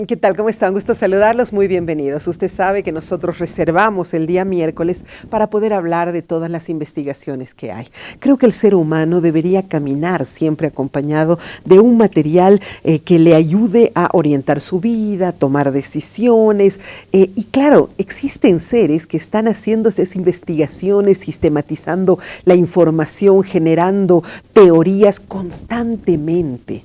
¿Qué tal? ¿Cómo están? Gusto saludarlos, muy bienvenidos. Usted sabe que nosotros reservamos el día miércoles para poder hablar de todas las investigaciones que hay. Creo que el ser humano debería caminar siempre acompañado de un material que le ayude a orientar su vida, a tomar decisiones. Y claro, existen seres que están haciendo esas investigaciones, sistematizando la información, generando teorías constantemente.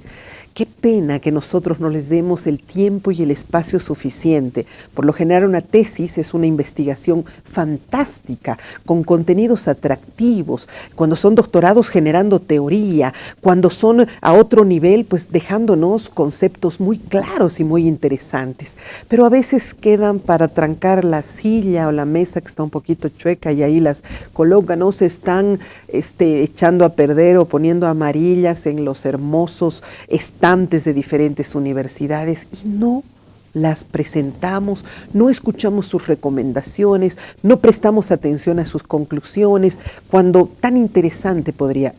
Qué pena que nosotros no les demos el tiempo y el espacio suficiente. Por lo general, una tesis es una investigación fantástica, con contenidos atractivos. Cuando son doctorados generando teoría, cuando son a otro nivel, pues dejándonos conceptos muy claros y muy interesantes. Pero a veces quedan para trancar la silla o la mesa que está un poquito chueca y ahí las colocan, ¿no? Se están echando a perder o poniendo amarillas en los hermosos estantes de diferentes universidades y no las presentamos, no escuchamos sus recomendaciones, no prestamos atención a sus conclusiones, cuando tan interesante podría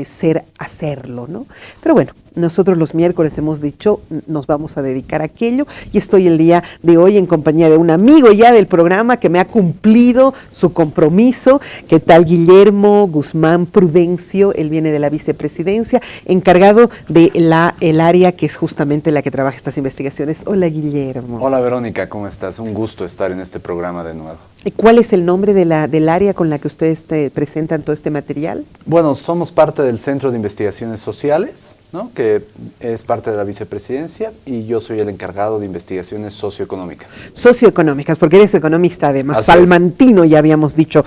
ser hacerlo, ¿no? Pero bueno, nosotros los miércoles hemos dicho, nos vamos a dedicar a aquello y estoy el día de hoy en compañía de un amigo ya del programa que me ha cumplido su compromiso. ¿Qué tal? Guillermo Guzmán Prudencio, él viene de la vicepresidencia, encargado de el área que es justamente la que trabaja estas investigaciones. Hola, Guillermo. Hola, Verónica, ¿cómo estás? Un gusto estar en este programa de nuevo. ¿Cuál es el nombre del área con la que ustedes presentan todo este material? Bueno, somos parte del Centro de Investigaciones Sociales, ¿no? Que es parte de la vicepresidencia, y yo soy el encargado de investigaciones socioeconómicas. Socioeconómicas, porque eres economista además, Así salmantino ya habíamos dicho.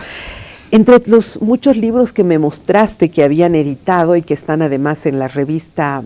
Entre los muchos libros que me mostraste que habían editado y que están además en la revista...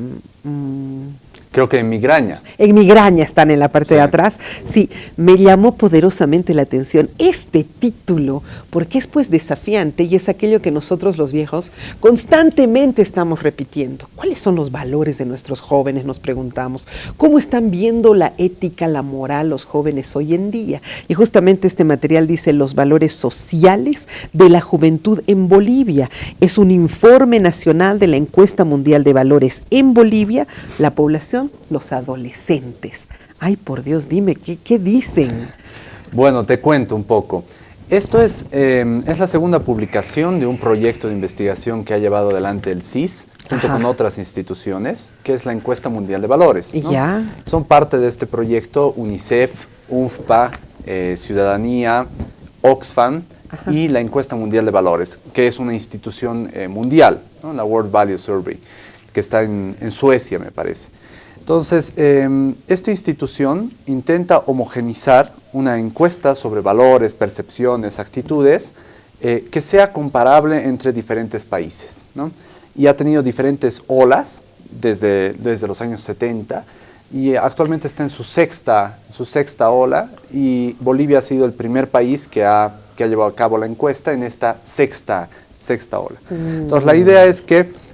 Creo que en Migraña. En Migraña están en la parte de atrás. Sí, me llamó poderosamente la atención este título, porque es pues desafiante y es aquello que nosotros los viejos constantemente estamos repitiendo. ¿Cuáles son los valores de nuestros jóvenes? Nos preguntamos. ¿Cómo están viendo la ética, la moral los jóvenes hoy en día? Y justamente este material dice los valores sociales de la juventud en Bolivia. Es un informe nacional de la Encuesta Mundial de Valores en Bolivia, la población, los adolescentes. Ay, por Dios, dime, ¿qué dicen? Bueno, te cuento un poco. Esto es la segunda publicación de un proyecto de investigación que ha llevado adelante el CIS, junto con otras instituciones, que es la Encuesta Mundial de Valores, ¿no? Ya. Son parte de este proyecto UNICEF, UNFPA, Ciudadanía, Oxfam, y la Encuesta Mundial de Valores, que es una institución mundial, ¿no? La World Value Survey, que está en Suecia, me parece. Entonces, esta institución intenta homogenizar una encuesta sobre valores, percepciones, actitudes, que sea comparable entre diferentes países, ¿no? Y ha tenido diferentes olas desde los años 70, y actualmente está en su sexta ola, y Bolivia ha sido el primer país que ha llevado a cabo la encuesta en esta sexta ola. Entonces, la idea es que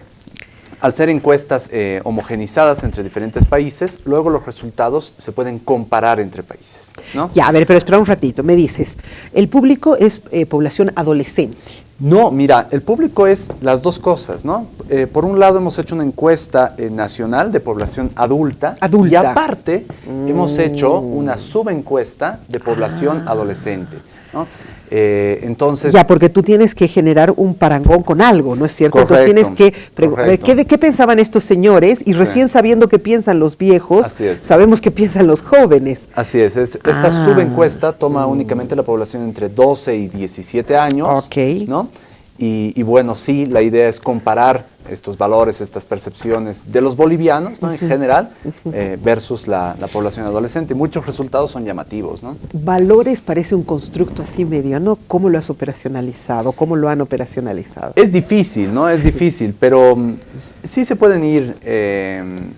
al ser encuestas homogenizadas entre diferentes países, luego los resultados se pueden comparar entre países, ¿no? Ya, a ver, pero espera un ratito, me dices, el público es población adolescente. No, mira, el público es las dos cosas, ¿no? Por un lado hemos hecho una encuesta nacional de población adulta. Y aparte hemos hecho una subencuesta de población adolescente, ¿no? Entonces... Ya, porque tú tienes que generar un parangón con algo, ¿no es cierto? Correcto, entonces tienes que ¿qué pensaban estos señores? Y recién sabiendo qué piensan los viejos, sabemos qué piensan los jóvenes. Así es, esta subencuesta toma únicamente la población entre 12 y 17 años, ¿no? Y bueno, sí, la idea es comparar estos valores, estas percepciones de los bolivianos, ¿no? En general, versus la población adolescente. Muchos resultados son llamativos, ¿no? Valores parece un constructo así medio, ¿no? ¿Cómo lo has operacionalizado? ¿Cómo lo han operacionalizado? Es difícil, ¿no? Es difícil, pero sí se pueden ir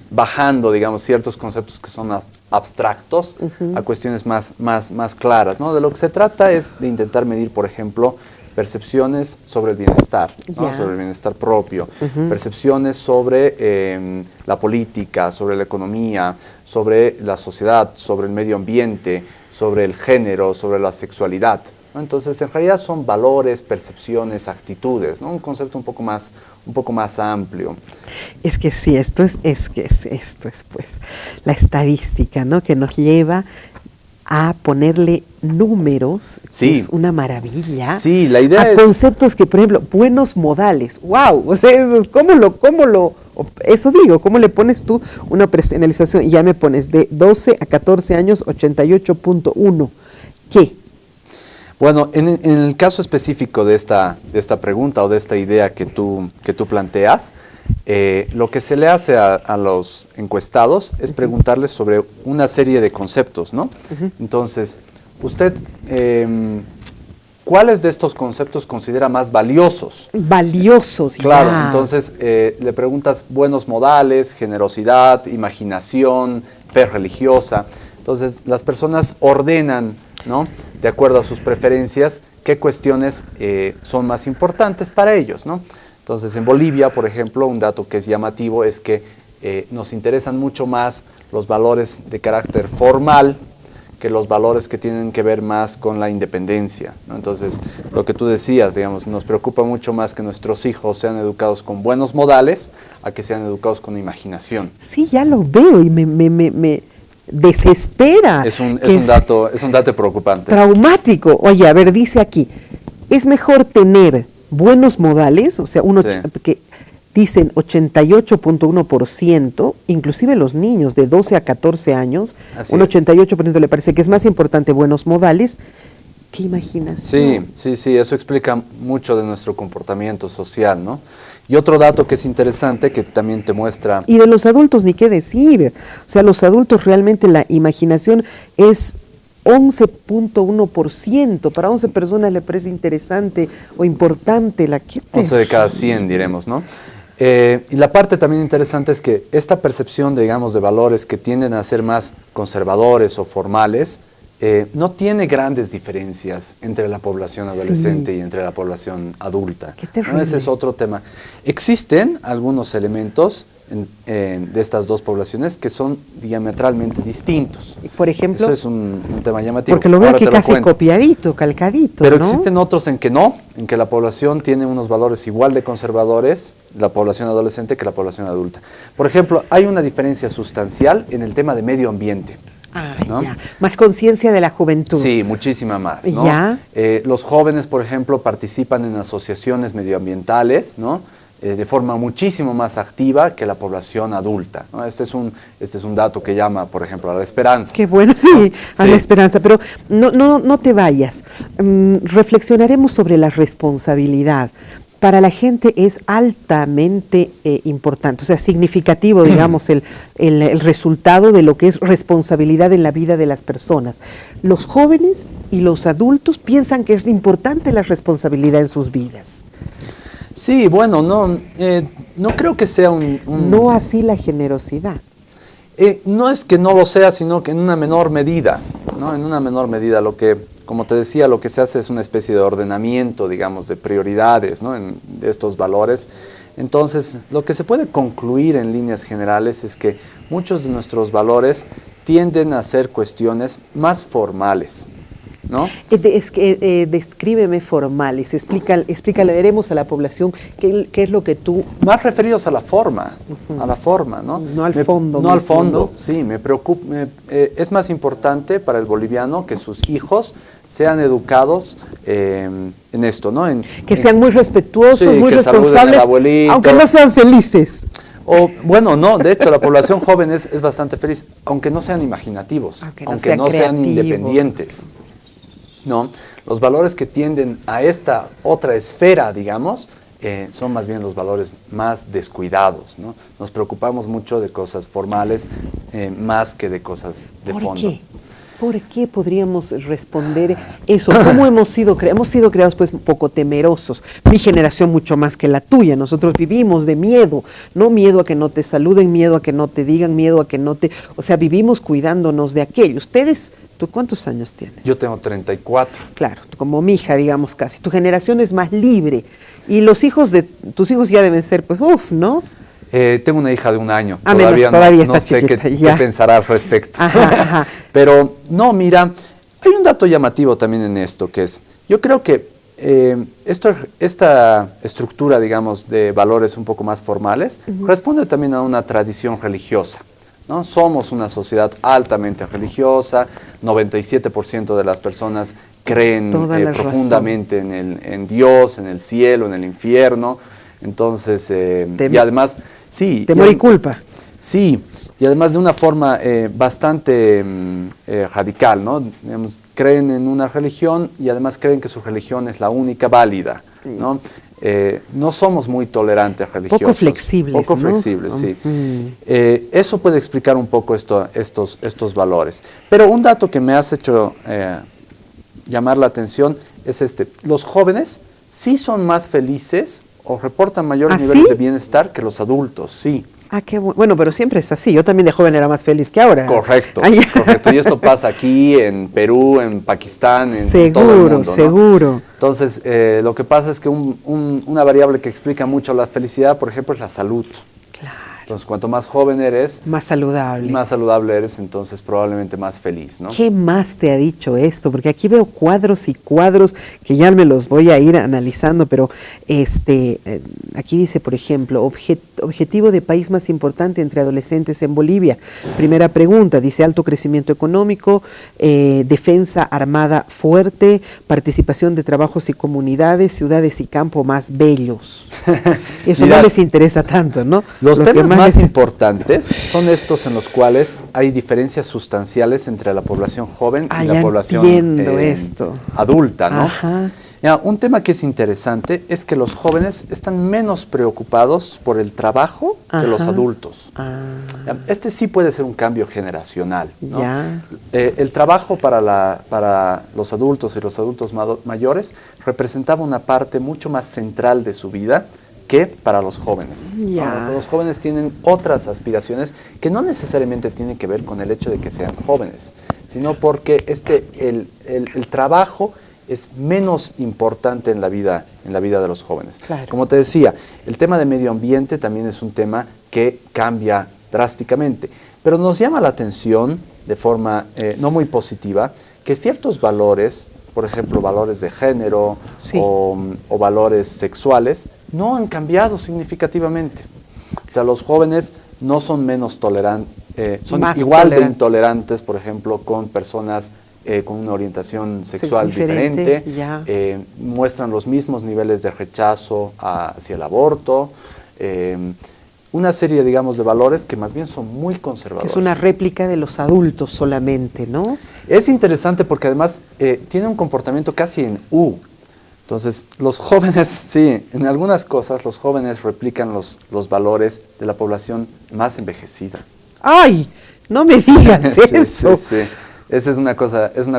bajando, digamos, ciertos conceptos que son abstractos a cuestiones más claras, ¿no? De lo que se trata es de intentar medir, por ejemplo, percepciones sobre el bienestar, ¿no? Sobre el bienestar propio, percepciones sobre la política, sobre la economía, sobre la sociedad, sobre el medio ambiente, sobre el género, sobre la sexualidad, ¿no? Entonces, en realidad son valores, percepciones, actitudes, ¿no? Un concepto un poco más amplio. Es que sí, esto es pues la estadística, ¿no? Que nos lleva a ponerle números, Sí. que es una maravilla. Sí, la idea a es... conceptos que, por ejemplo, buenos modales. ¡Wow! O sea, ¿cómo le pones tú una personalización? Y ya me pones de 12 a 14 años, 88.1. ¿Qué? Bueno, en el caso específico de esta pregunta o de esta idea que tú planteas, lo que se le hace a los encuestados es preguntarles sobre una serie de conceptos, ¿no? Entonces, usted, ¿cuáles de estos conceptos considera más valiosos? Valiosos, Claro, ya. entonces le preguntas buenos modales, generosidad, imaginación, fe religiosa. Entonces, las personas ordenan, ¿no?, de acuerdo a sus preferencias, qué cuestiones son más importantes para ellos, ¿no? Entonces, en Bolivia, por ejemplo, un dato que es llamativo es que nos interesan mucho más los valores de carácter formal que los valores que tienen que ver más con la independencia, ¿no? Entonces, lo que tú decías, digamos, nos preocupa mucho más que nuestros hijos sean educados con buenos modales a que sean educados con imaginación. Sí, ya lo veo y me desespera. Es un dato preocupante. Traumático. Oye, a ver, dice aquí, es mejor tener buenos modales, o sea, que dicen 88.1%, inclusive los niños de 12 a 14 años, Así un es. 88% le parece que es más importante buenos modales que imaginación. Sí, eso explica mucho de nuestro comportamiento social, ¿no? Y otro dato que es interesante, que también te muestra... Y de los adultos ni qué decir, o sea, los adultos realmente la imaginación es 11.1%, para 11 personas le parece interesante o importante la que 11 de cada 100, diremos, ¿no? Y la parte también interesante es que esta percepción, digamos, de valores que tienden a ser más conservadores o formales, no tiene grandes diferencias entre la población adolescente y entre la población adulta. Qué terrible. ¿No? Ese es otro tema. Existen algunos elementos de estas dos poblaciones que son diametralmente distintos. Por ejemplo, eso es un tema llamativo. porque lo veo Ahora aquí te lo casi cuento. copiadito, calcadito, Pero ¿no? existen otros en que no, en que la población tiene unos valores igual de conservadores, la población adolescente, que la población adulta. Por ejemplo, hay una diferencia sustancial en el tema de medio ambiente. Ah, ¿no? ya. Más conciencia de la juventud. Sí, muchísima más, ¿no? Ya. Los jóvenes, por ejemplo, participan en asociaciones medioambientales, ¿no?, de forma muchísimo más activa que la población adulta, ¿no? Este es un dato que llama, por ejemplo, a la esperanza. Qué bueno, sí, a Sí. la esperanza. Pero no te vayas. Reflexionaremos sobre la responsabilidad. Para la gente es altamente importante, o sea, significativo, digamos, el resultado de lo que es responsabilidad en la vida de las personas. Los jóvenes y los adultos piensan que es importante la responsabilidad en sus vidas. Sí, bueno, no creo que sea un... No así la generosidad. No es que no lo sea, sino que en una menor medida, ¿no? En una menor medida, como te decía, lo que se hace es una especie de ordenamiento, digamos, de prioridades, ¿no?, de estos valores. Entonces, lo que se puede concluir en líneas generales es que muchos de nuestros valores tienden a ser cuestiones más formales, ¿no? Descríbeme formales, explícale, veremos a la población qué es lo que tú... Más referidos a la forma, ¿no? No al fondo. No al mismo, fondo, ¿no? sí, me preocupa. Es más importante para el boliviano que sus hijos sean educados en esto, ¿no? Que sean muy respetuosos, sí, muy que saluden al responsables, abuelito. aunque no sean felices. O, bueno, no, de hecho, la población joven es bastante feliz, aunque no sean imaginativos, aunque no sean independientes, ¿no? Los valores que tienden a esta otra esfera, digamos, son más bien los valores más descuidados, ¿no? Nos preocupamos mucho de cosas formales más que de cosas de fondo. ¿Por qué podríamos responder eso? ¿Cómo hemos sido creados? Hemos sido creados pues un poco temerosos. Mi generación mucho más que la tuya. Nosotros vivimos de miedo, no miedo a que no te saluden, miedo a que no te digan, miedo a que no te... O sea, vivimos cuidándonos de aquello. Ustedes, ¿tú cuántos años tienes? Yo tengo 34. Claro, como mi hija, digamos casi. Tu generación es más libre. Y tus hijos ya deben ser, pues, ¿no? Tengo una hija de 1 año. Todavía no está sé chiquita, qué pensará al respecto. Ajá. Pero no, mira, hay un dato llamativo también en esto, que es Yo creo que esta estructura, digamos, de valores un poco más formales, responde también a una tradición religiosa, ¿no? Somos una sociedad altamente religiosa, 97% de las personas creen profundamente en Dios, en el cielo, en el infierno. Entonces, y además, sí. Temor y culpa. Sí, y además de una forma bastante radical, ¿no? Digamos, creen en una religión y además creen que su religión es la única válida, ¿no? No somos muy tolerantes religiosos. Poco flexibles, Poco ¿no? flexibles, sí. Eso puede explicar un poco estos valores. Pero un dato que me has hecho llamar la atención es este. Los jóvenes sí son más felices o reportan mayores niveles de bienestar que los adultos, sí. Ah, qué bueno, pero siempre es así. Yo también de joven era más feliz que ahora. Correcto, correcto. Y esto pasa aquí, en Perú, en Pakistán, en todo el mundo, ¿no? Seguro. Entonces, lo que pasa es que una variable que explica mucho la felicidad, por ejemplo, es la salud. Claro. Entonces, cuanto más joven eres, más saludable eres, entonces probablemente más feliz, ¿no? ¿Qué más te ha dicho esto? Porque aquí veo cuadros y cuadros que ya me los voy a ir analizando, pero aquí dice, por ejemplo, objetivo de país más importante entre adolescentes en Bolivia. Primera pregunta, dice alto crecimiento económico, defensa armada fuerte, participación de trabajos y comunidades, ciudades y campo más bellos. Eso no les interesa tanto, ¿no? Los temas más importantes son estos en los cuales hay diferencias sustanciales entre la población joven y la población adulta, ¿no? Ajá. Ya, un tema que es interesante es que los jóvenes están menos preocupados por el trabajo que los adultos. Ya, este sí puede ser un cambio generacional, ¿no? El trabajo para los adultos y los adultos mayores representaba una parte mucho más central de su vida que para los jóvenes. ¿No? Los jóvenes tienen otras aspiraciones que no necesariamente tienen que ver con el hecho de que sean jóvenes, sino porque el trabajo es menos importante en la vida de los jóvenes. Claro. Como te decía, el tema de medio ambiente también es un tema que cambia drásticamente, pero nos llama la atención de forma no muy positiva que ciertos valores, por ejemplo, valores de género o valores sexuales, no han cambiado significativamente. O sea, los jóvenes no son menos tolerantes, son igual de intolerantes, por ejemplo, con personas con una orientación sexual diferente, muestran los mismos niveles de rechazo hacia el aborto, una serie, digamos, de valores que más bien son muy conservadores. Es una réplica de los adultos solamente, ¿no? Es interesante porque además tiene un comportamiento casi en U. Entonces, los jóvenes, sí, en algunas cosas los jóvenes replican los valores de la población más envejecida. ¡Ay! No me digas eso. Sí. Esa es una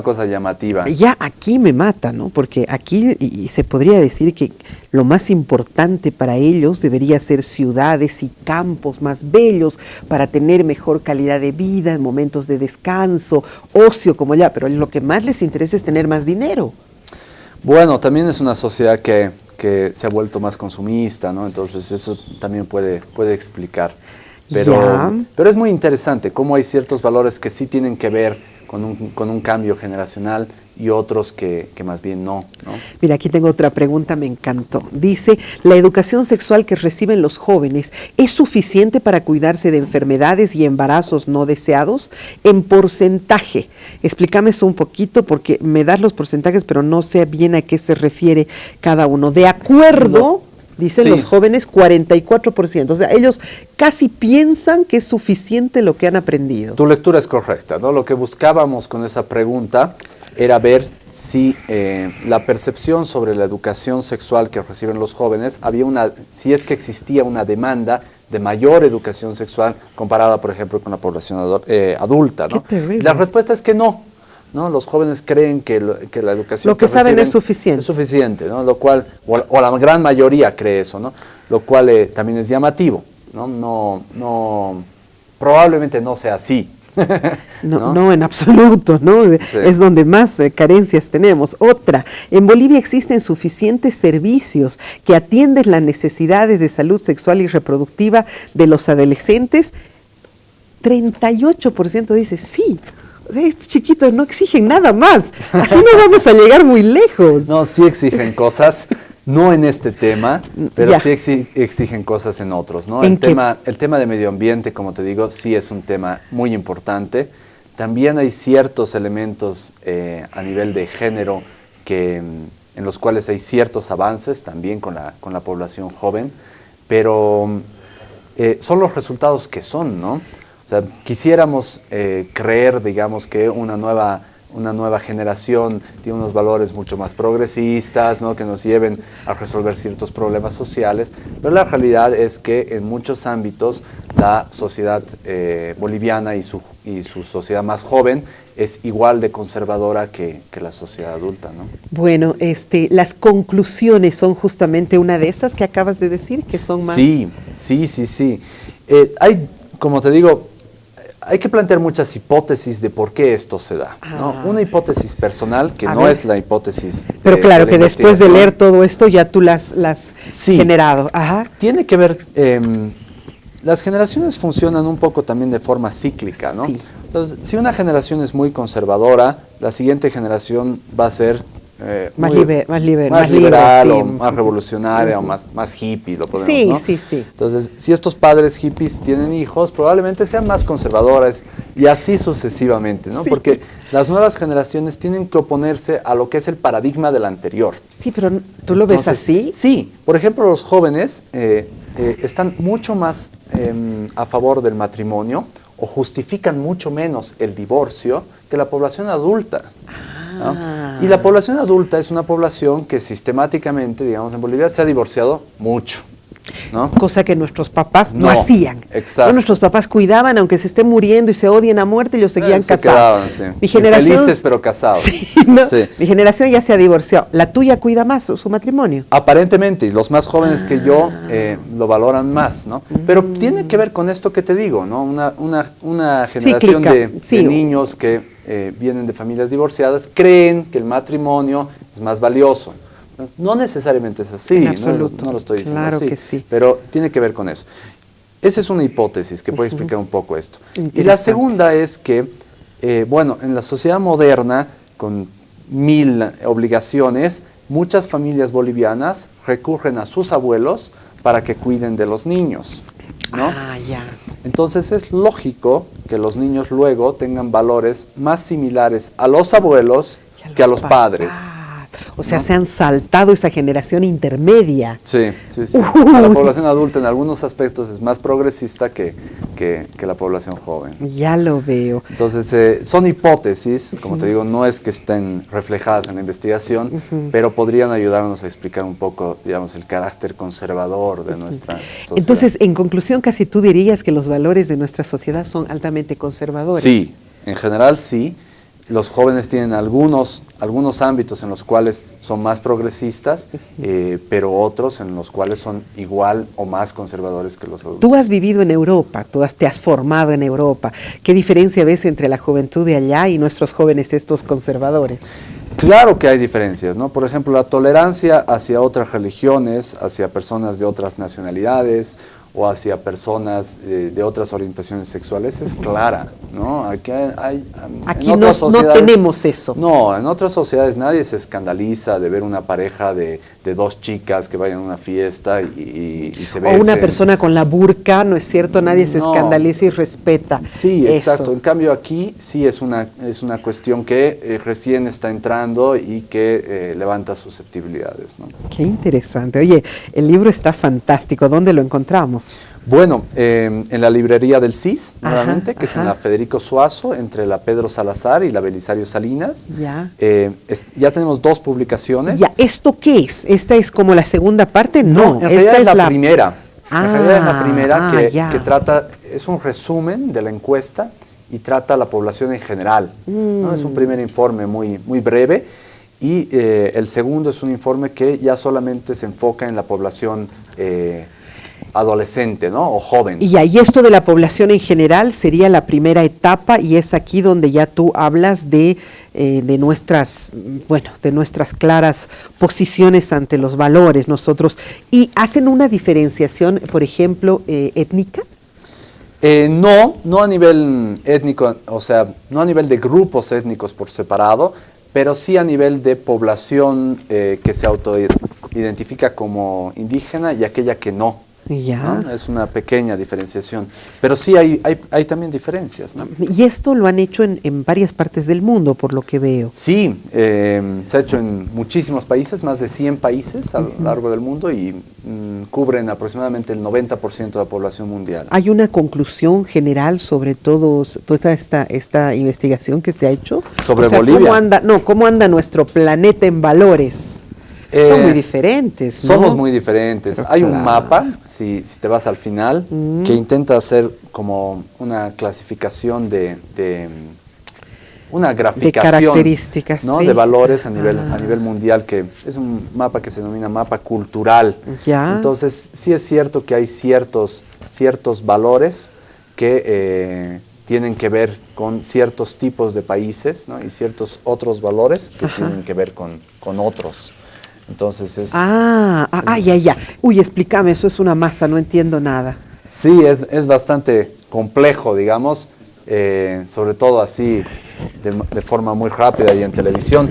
cosa llamativa. Ya aquí me mata, ¿no? Porque aquí y se podría decir que lo más importante para ellos debería ser ciudades y campos más bellos para tener mejor calidad de vida en momentos de descanso, ocio, como ya, pero lo que más les interesa es tener más dinero. Bueno, también es una sociedad que se ha vuelto más consumista, ¿no? Entonces eso también puede explicar. Pero es muy interesante cómo hay ciertos valores que sí tienen que ver con un cambio generacional y otros que más bien no. Mira, aquí tengo otra pregunta, me encantó. Dice, ¿la educación sexual que reciben los jóvenes es suficiente para cuidarse de enfermedades y embarazos no deseados? En porcentaje, explícame eso un poquito porque me das los porcentajes, pero no sé bien a qué se refiere cada uno. De acuerdo... Dicen los jóvenes 44%, o sea, ellos casi piensan que es suficiente lo que han aprendido. Tu lectura es correcta, ¿no? Lo que buscábamos con esa pregunta era ver si la percepción sobre la educación sexual que reciben los jóvenes, si es que existía una demanda de mayor educación sexual comparada, por ejemplo, con la población adulta, ¿no? Qué terrible. La respuesta es que no. ¿No? Los jóvenes creen que la educación lo que saben es suficiente. Es suficiente, ¿no? Lo cual, o la gran mayoría cree eso, ¿no? Lo cual también es llamativo, ¿no? Probablemente no sea así. No, en absoluto, ¿no? Sí. Es donde más carencias tenemos. Otra, en Bolivia existen suficientes servicios que atienden las necesidades de salud sexual y reproductiva de los adolescentes. 38% dice sí. estos chiquitos no exigen nada más, así no vamos a llegar muy lejos. No, sí exigen cosas, no en este tema, pero Ya. sí exigen cosas en otros, ¿no? ¿En El qué? tema de medio ambiente, como te digo, sí es un tema muy importante. También hay ciertos elementos a nivel de género en los cuales hay ciertos avances también con la población joven, pero son los resultados que son, ¿no? O sea, quisiéramos creer, digamos, que una nueva generación tiene unos valores mucho más progresistas, ¿no? Que nos lleven a resolver ciertos problemas sociales, pero la realidad es que en muchos ámbitos la sociedad boliviana y su sociedad más joven es igual de conservadora que la sociedad adulta, ¿no? Bueno, las conclusiones son justamente una de esas que acabas de decir, que son más... Sí. Hay, como te digo, hay que plantear muchas hipótesis de por qué esto se da, ¿no? Una hipótesis personal, que A no ver. es la hipótesis Pero claro, la que después de investigación. leer todo esto ya tú las Sí. generado. Ajá. Tiene que ver, las generaciones funcionan un poco también de forma cíclica, ¿no? Sí. Entonces, si una generación es muy conservadora, la siguiente generación va a ser Más muy- más libre, liberal sí. o más revolucionaria o más hippie, lo podemos, Sí, ¿no? sí. Entonces, si estos padres hippies tienen hijos, probablemente sean más conservadores y así sucesivamente, ¿no? Sí. Porque las nuevas generaciones tienen que oponerse a lo que es el paradigma del anterior. Sí, pero ¿tú lo ves Entonces, así? Sí. Por ejemplo, los jóvenes están mucho más a favor del matrimonio o justifican mucho menos el divorcio que la población adulta, ¿no? Y la población adulta es una población que sistemáticamente, digamos, en Bolivia se ha divorciado mucho, ¿no? Cosa que nuestros papás no No, hacían. exacto. No, nuestros papás cuidaban, aunque se esté muriendo y se odien a muerte, ellos seguían Se casados. quedaban, sí. Mi generación, Infelices pero casados. Sí, ¿no? Sí. Mi generación ya se ha divorciado. ¿La tuya cuida más su matrimonio? Aparentemente, y los más jóvenes que yo lo valoran más, ¿no? Pero tiene que ver con esto que te digo, ¿no? Una generación Cíclica, de sí. niños que vienen de familias divorciadas creen que el matrimonio es más valioso. No necesariamente es así, En ¿no? absoluto. No lo estoy diciendo Claro así, que sí. pero tiene que ver con eso. Esa es una hipótesis que puede explicar un poco esto. Y la Interesante. segunda es que, bueno, en la sociedad moderna, con 1000 obligaciones, muchas familias bolivianas recurren a sus abuelos para que cuiden de los niños, ¿no? Ah, ya. Entonces es lógico que los niños luego tengan valores más similares a los abuelos que a los padres. O sea, se han saltado esa generación intermedia. Sí. O sea, la población adulta en algunos aspectos es más progresista que la población joven. Ya lo veo. Entonces, son hipótesis, como te digo, no es que estén reflejadas en la investigación, pero podrían ayudarnos a explicar un poco, digamos, el carácter conservador de nuestra sociedad. Entonces, en conclusión, casi tú dirías que los valores de nuestra sociedad son altamente conservadores. Sí, en general sí. Los jóvenes tienen algunos ámbitos en los cuales son más progresistas, pero otros en los cuales son igual o más conservadores que los adultos. Tú has vivido en Europa, te has formado en Europa. ¿Qué diferencia ves entre la juventud de allá y nuestros jóvenes estos conservadores? Claro que hay diferencias, ¿no? Por ejemplo, la tolerancia hacia otras religiones, hacia personas de otras nacionalidades o hacia personas de otras orientaciones sexuales es clara, ¿no? Aquí no tenemos eso. No, en otras sociedades nadie se escandaliza de ver una pareja de dos chicas que vayan a una fiesta y se besen. O una persona con la burka, ¿no es cierto? Nadie se escandaliza y respeta. Sí, eso. exacto. En cambio aquí sí es una cuestión que recién está entrando y que levanta susceptibilidades, ¿no? Qué interesante. Oye, el libro está fantástico. ¿Dónde lo encontramos? Bueno, en la librería del CIS, nuevamente, que es en ajá. la Federico Suazo, entre la Pedro Salazar y la Belisario Salinas. Ya. Ya tenemos 2 publicaciones. Ya, ¿esto qué es? ¿Esta es como la segunda parte? No, en realidad esta es la primera. En realidad es la primera ya. que trata, es un resumen de la encuesta y trata a la población en general, ¿no? Es un primer informe muy breve y el segundo es un informe que ya solamente se enfoca en la población adolescente, ¿no? O joven. Y ahí esto de la población en general sería la primera etapa y es aquí donde ya tú hablas de nuestras claras posiciones ante los valores nosotros. ¿Y hacen una diferenciación, por ejemplo, étnica? No a nivel étnico, o sea, no a nivel de grupos étnicos por separado, pero sí a nivel de población que se autoidentifica como indígena y aquella que no. Ya. ¿No? Es una pequeña diferenciación, pero sí hay también diferencias, ¿no? Y esto lo han hecho en varias partes del mundo, por lo que veo. Sí, se ha hecho en muchísimos países, más de 100 países a lo largo del mundo y cubren aproximadamente el 90% de la población mundial. ¿Hay una conclusión general sobre toda esta investigación que se ha hecho? ¿Sobre Bolivia? ¿Cómo anda nuestro planeta en valores? Son muy diferentes, ¿no? Somos muy diferentes. Pero hay claro. un mapa, si te vas al final, que intenta hacer como una clasificación una graficación de características, ¿no? sí. De valores a nivel mundial, que es un mapa que se denomina mapa cultural. Ya. Entonces, sí es cierto que hay ciertos valores que tienen que ver con ciertos tipos de países, ¿no? Y ciertos otros valores que tienen que ver con otros. Entonces es... ya. Uy, explícame, eso es una masa, no entiendo nada. Sí, es bastante complejo, digamos, sobre todo así, de forma muy rápida y en televisión,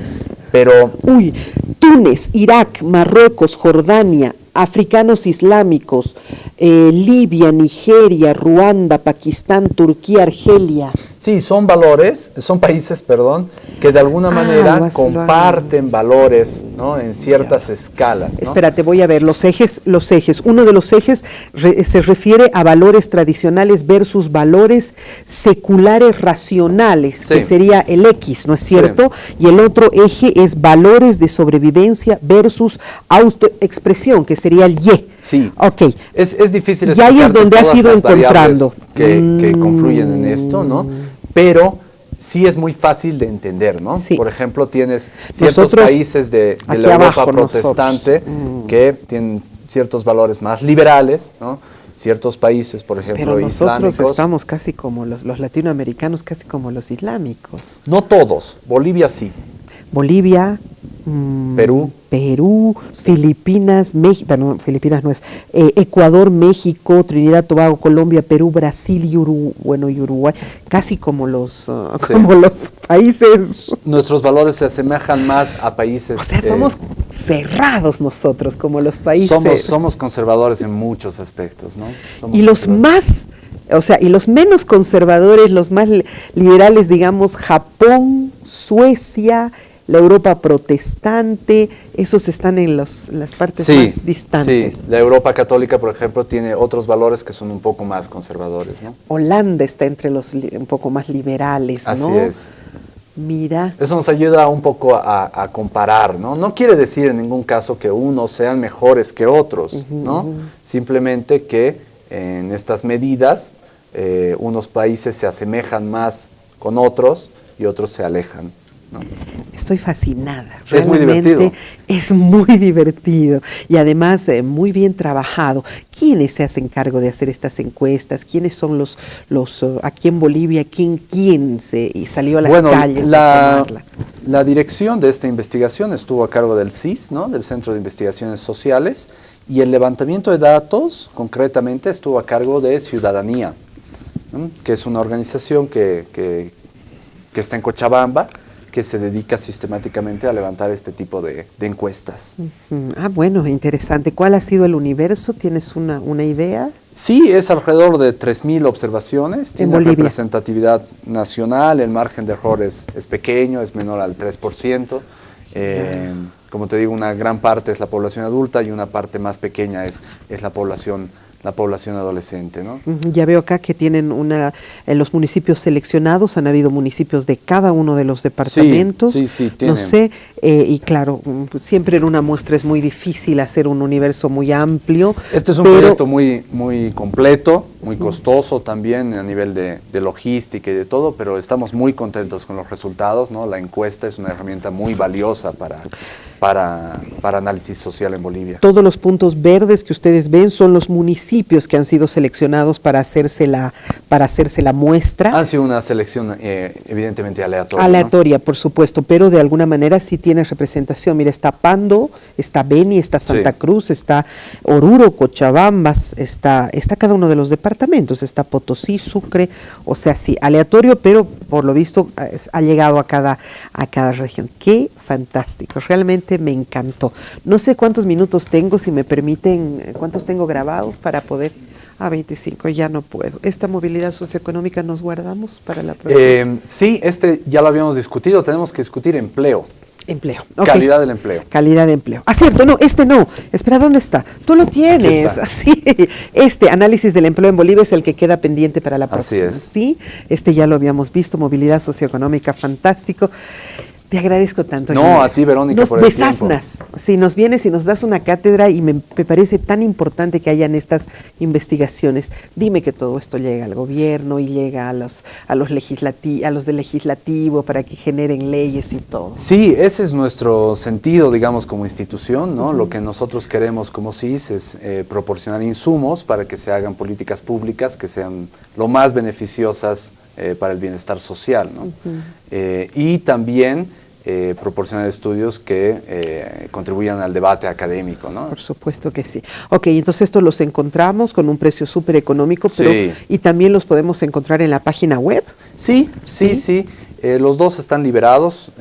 pero... Uy, Túnez, Irak, Marruecos, Jordania, africanos islámicos, Libia, Nigeria, Ruanda, Pakistán, Turquía, Argelia. Sí, son países, que de alguna manera comparten valores, ¿no? En ciertas escalas, ¿no? Espérate, voy a ver, los ejes. Uno de los ejes se refiere a valores tradicionales versus valores seculares racionales, Sí. que sería el X, ¿no es cierto? Sí. Y el otro eje es valores de sobrevivencia versus autoexpresión, que sería el Y. Sí. Ok. Es difícil Y ahí es explicarte donde has todas ido las variables encontrando. que confluyen en esto, ¿no? Pero sí es muy fácil de entender, ¿no? Sí. Por ejemplo, tienes ciertos Nosotros, países de la aquí Europa abajo, protestante que tienen ciertos valores más liberales, ¿no? Ciertos países, por ejemplo, pero nosotros islámicos. estamos casi como los latinoamericanos, casi como los islámicos. No todos, Bolivia sí. Bolivia, Perú, Filipinas, México, bueno, Filipinas no es, Ecuador, México, Trinidad, Tobago, Colombia, Perú, Brasil y Uruguay, casi como los países. Nuestros valores se asemejan más a países... O sea, somos cerrados nosotros, como los países. Somos conservadores en muchos aspectos, ¿no? Y los menos conservadores, los más liberales, digamos, Japón, Suecia, la Europa protestante, esos están en las partes más distantes. Sí, la Europa católica, por ejemplo, tiene otros valores que son un poco más conservadores, ¿no? Holanda está entre los un poco más liberales, ¿no? Así es. Mira. Eso nos ayuda un poco a comparar, ¿no? No quiere decir en ningún caso que unos sean mejores que otros, ¿no? Simplemente que en estas medidas unos países se asemejan más con otros y otros se alejan, ¿no? Estoy fascinada. Es muy divertido. Es muy divertido y además muy bien trabajado. ¿Quiénes se hacen cargo de hacer estas encuestas? ¿Quiénes son los aquí en Bolivia? ¿Quién salió a las calles a tomarla? La dirección de esta investigación estuvo a cargo del CIS, ¿no? Del Centro de Investigaciones Sociales, y el levantamiento de datos, concretamente, estuvo a cargo de Ciudadanía, ¿no? Que es una organización que está en Cochabamba, que se dedica sistemáticamente a levantar este tipo de encuestas. Bueno, interesante. ¿Cuál ha sido el universo? ¿Tienes una idea? Sí, es alrededor de 3.000 observaciones, tiene representatividad nacional, el margen de error es pequeño, es menor al 3%. Como te digo, una gran parte es la población adulta y una parte más pequeña es la población adolescente, ¿no? Ya veo acá que tienen en los municipios seleccionados, han habido municipios de cada uno de los departamentos. Sí, tienen. No sé, y claro, siempre en una muestra es muy difícil hacer un universo muy amplio. Este es un proyecto muy, muy completo, muy costoso también a nivel de logística y de todo, pero estamos muy contentos con los resultados, ¿no? La encuesta es una herramienta muy valiosa para para análisis social en Bolivia. Todos los puntos verdes que ustedes ven son los municipios que han sido seleccionados para hacerse la muestra. Ha sido una selección evidentemente aleatoria. Aleatoria, ¿no? Por supuesto, pero de alguna manera sí tiene representación. Mira, está Pando, está Beni, está Santa Cruz, está Oruro, Cochabamba, está cada uno de los departamentos, está Potosí, Sucre, o sea, sí, aleatorio, pero por lo visto ha llegado a cada región. ¡Qué fantástico! Realmente me encantó. No sé cuántos minutos tengo, si me permiten, cuántos tengo grabados para poder... 25, ya no puedo. ¿Esta movilidad socioeconómica nos guardamos para la próxima? Sí, ya lo habíamos discutido, tenemos que discutir empleo. Empleo. Okay. Calidad del empleo. Calidad de empleo. Ah, cierto, no, no. Espera, ¿dónde está? Tú lo tienes. Así. Análisis del empleo en Bolivia es el que queda pendiente para la próxima. Así es. Sí, ya lo habíamos visto, movilidad socioeconómica, fantástico. Te agradezco tanto. No, a ti, Verónica, por el tiempo. Si nos vienes y nos das una cátedra, y me parece tan importante que hayan estas investigaciones. Dime que todo esto llega al gobierno y llega a los del legislativo para que generen leyes y todo. Sí, ese es nuestro sentido, digamos, como institución, ¿no? Lo que nosotros queremos como CIS es proporcionar insumos para que se hagan políticas públicas que sean lo más beneficiosas para el bienestar social, ¿no? Y también proporcionar estudios que contribuyan al debate académico, ¿no? Por supuesto que sí. Ok, entonces estos los encontramos con un precio súper económico, pero ¿y también los podemos encontrar en la página web? Sí. Los dos están liberados,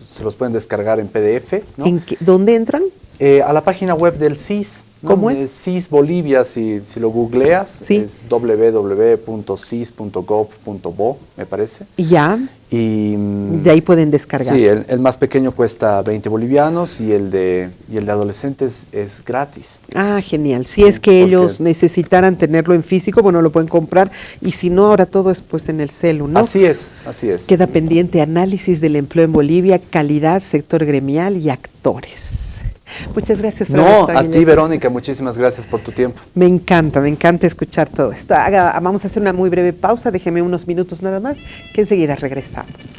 se los pueden descargar en PDF, ¿no? ¿Dónde entran? A la página web del CIS, ¿no? ¿Cómo es? CIS Bolivia, si lo googleas, es www.cis.gov.bo, me parece. Ya. Y de ahí pueden descargar. Sí, el más pequeño cuesta 20 bolivianos y el de adolescentes es gratis. Ah, genial. Si es que ellos necesitaran tenerlo en físico, bueno, lo pueden comprar, y si no, ahora todo es pues en el celu, ¿no? Así es. Queda pendiente análisis del empleo en Bolivia, calidad, sector gremial y actores. Muchas gracias. No, a ti, Verónica, muchísimas gracias por tu tiempo. Me encanta escuchar todo esto. Vamos a hacer una muy breve pausa, déjeme unos minutos nada más, que enseguida regresamos.